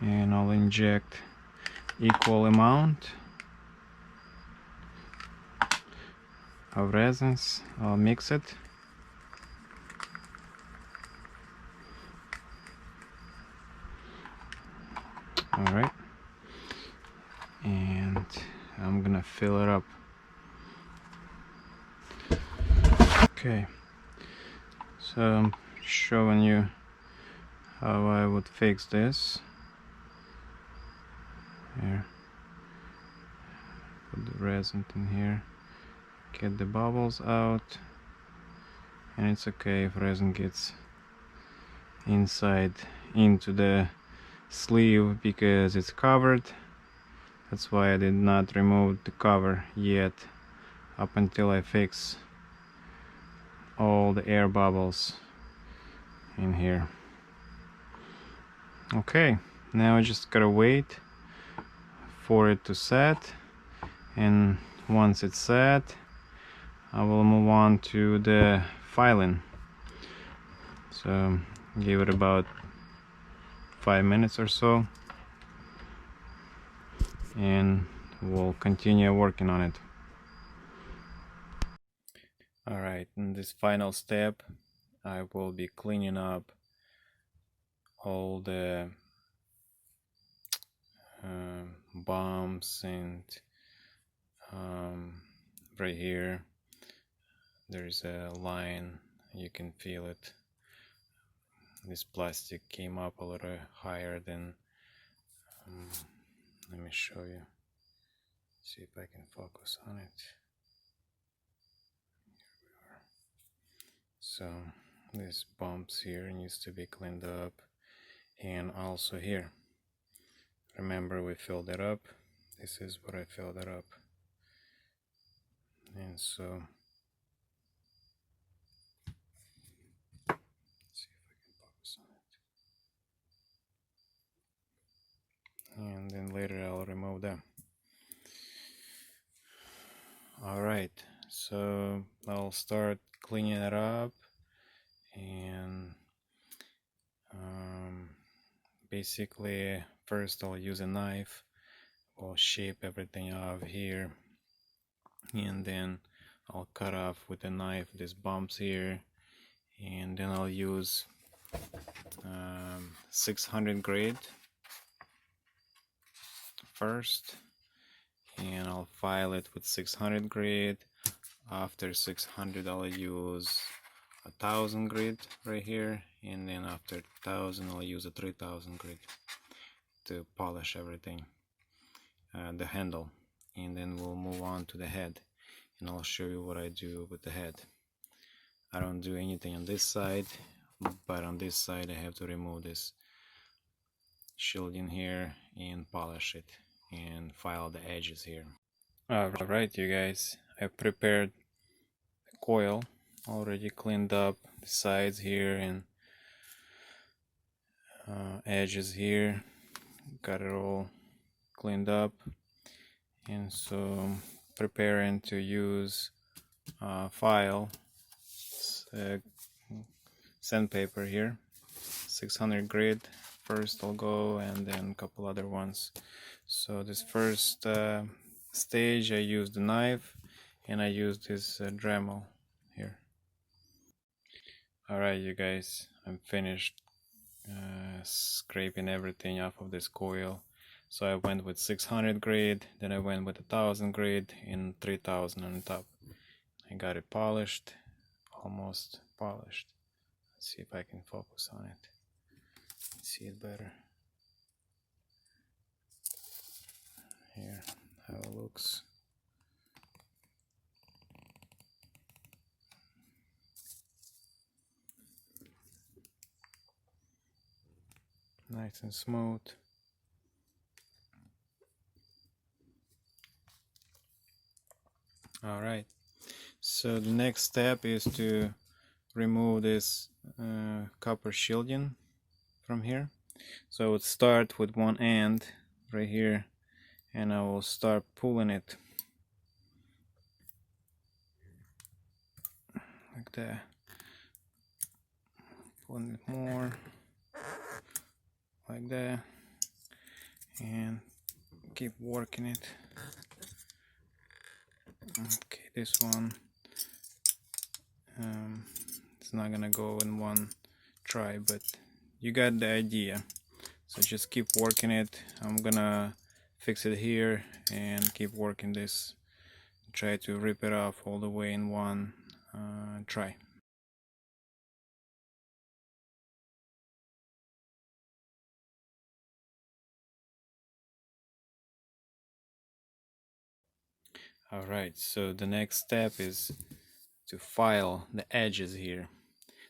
and I'll inject equal amount of resins. I'll mix it. Alright, and I'm gonna fill it up. Okay, so I'm showing you how I would fix this. Here, put the resin in here, get the bubbles out, and it's okay if resin gets inside into the sleeve because it's covered. That's why I did not remove the cover yet, up until I fix all the air bubbles in here. Okay, now I just gotta wait for it to set, and once it's set I will move on to the filing. So give it about 5 minutes or so and we'll continue working on it. Alright, in this final step I will be cleaning up all the bumps, and right here there's a line, you can feel it. This plastic came up a little higher than let me show you, see if I can focus on it. Here we are. So these bumps here needs to be cleaned up, and also here, remember we filled it up. This is what I filled it up, and so let's see if I can focus on it, and then later I'll remove them. Alright, so I'll start cleaning it up, and basically first I'll use a knife. I'll shape everything off here, and then I'll cut off with a knife these bumps here, and then I'll use 600 grade first, and I'll file it with 600 grade. After 600 I'll use 1000 grit right here, and then after 1000 I'll use a 3000 grit to polish everything, the handle, and then we'll move on to the head, and I'll show you what I do with the head. I don't do anything on this side, but on this side I have to remove this shielding here and polish it and file the edges here. Alright you guys, I've prepared the coil, already cleaned up the sides here and edges here, got it all cleaned up, and so preparing to use file sandpaper here, 600 grit first I'll go, and then a couple other ones. So this first stage I used the knife, and I used this Dremel here. Alright you guys, I'm finished scraping everything off of this coil. So I went with 600 grade, then I went with 1000 grade and 3000 on top. I got it polished, almost polished. Let's see if I can focus on it, see it better. Here, how it looks. Nice and smooth. Alright, so the next step is to remove this copper shielding from here. So I would start with one end right here, and I will start pulling it like that, pulling it more like that, and keep working it. Okay, this one it's not gonna go in one try, but you got the idea. So just keep working it. I'm gonna fix it here and keep working this. Try to rip it off all the way in one try. Alright, so the next step is to file the edges here.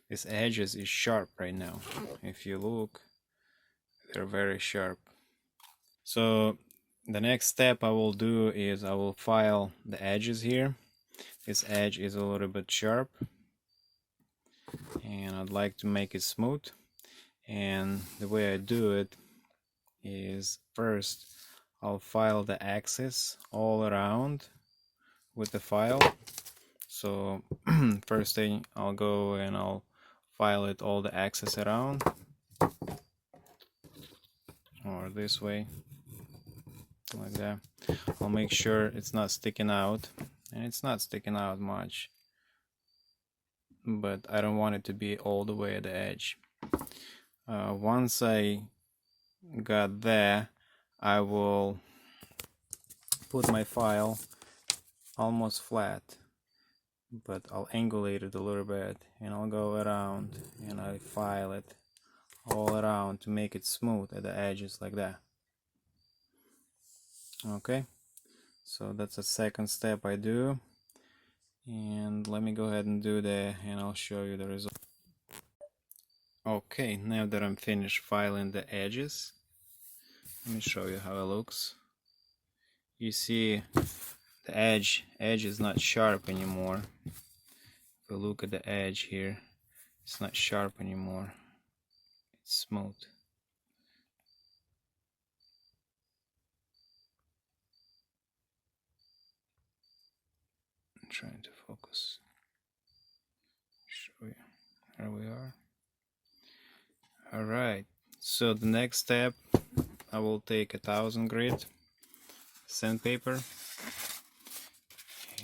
This edges is sharp right now. If you look, they're very sharp. So the next step I will do is I will file the edges here. This edge is a little bit sharp and I'd like to make it smooth. And the way I do it is first I'll file the axis all around with the file. So first thing I'll go and I'll file it all the axis around, or this way, like that. I'll make sure it's not sticking out, and it's not sticking out much, but I don't want it to be all the way at the edge. Once I got there, I will put my file almost flat, but I'll angulate it a little bit and I'll go around and I file it all around to make it smooth at the edges like that. Okay, so that's the second step I do, and let me go ahead and do that and I'll show you the result. Okay, now that I'm finished filing the edges, let me show you how it looks. You see the edge is not sharp anymore. If you look at the edge here, it's not sharp anymore, it's smooth. I'm trying to focus, show you. Here we are. Alright, so the next step, I will take 1000 grit sandpaper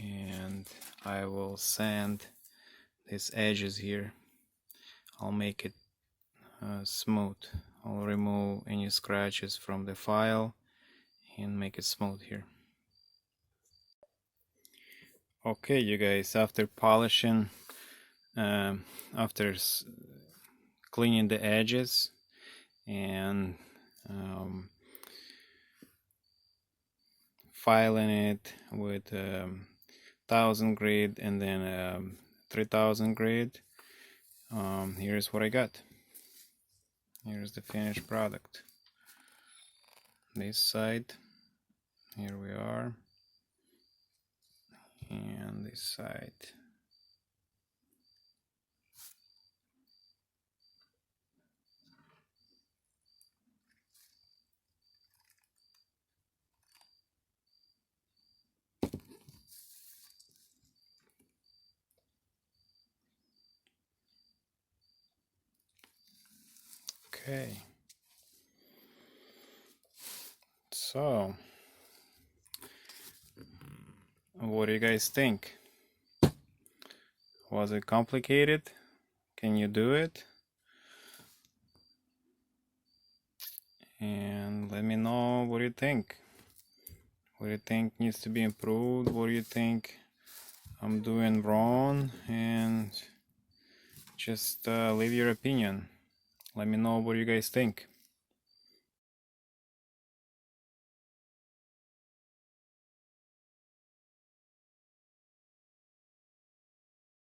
and I will sand these edges here. I'll make it smooth. I'll remove any scratches from the file and make it smooth here. Okay, you guys, after polishing, after cleaning the edges and filing it with 1000 grit and then 3000 grit, here's what I got. Here's the finished product. This side, here we are, and this side. Okay, so what do you guys think? Was it complicated? Can you do it? And let me know what you think. What do you think needs to be improved? What do you think I'm doing wrong? And just leave your opinion. Let me know what you guys think.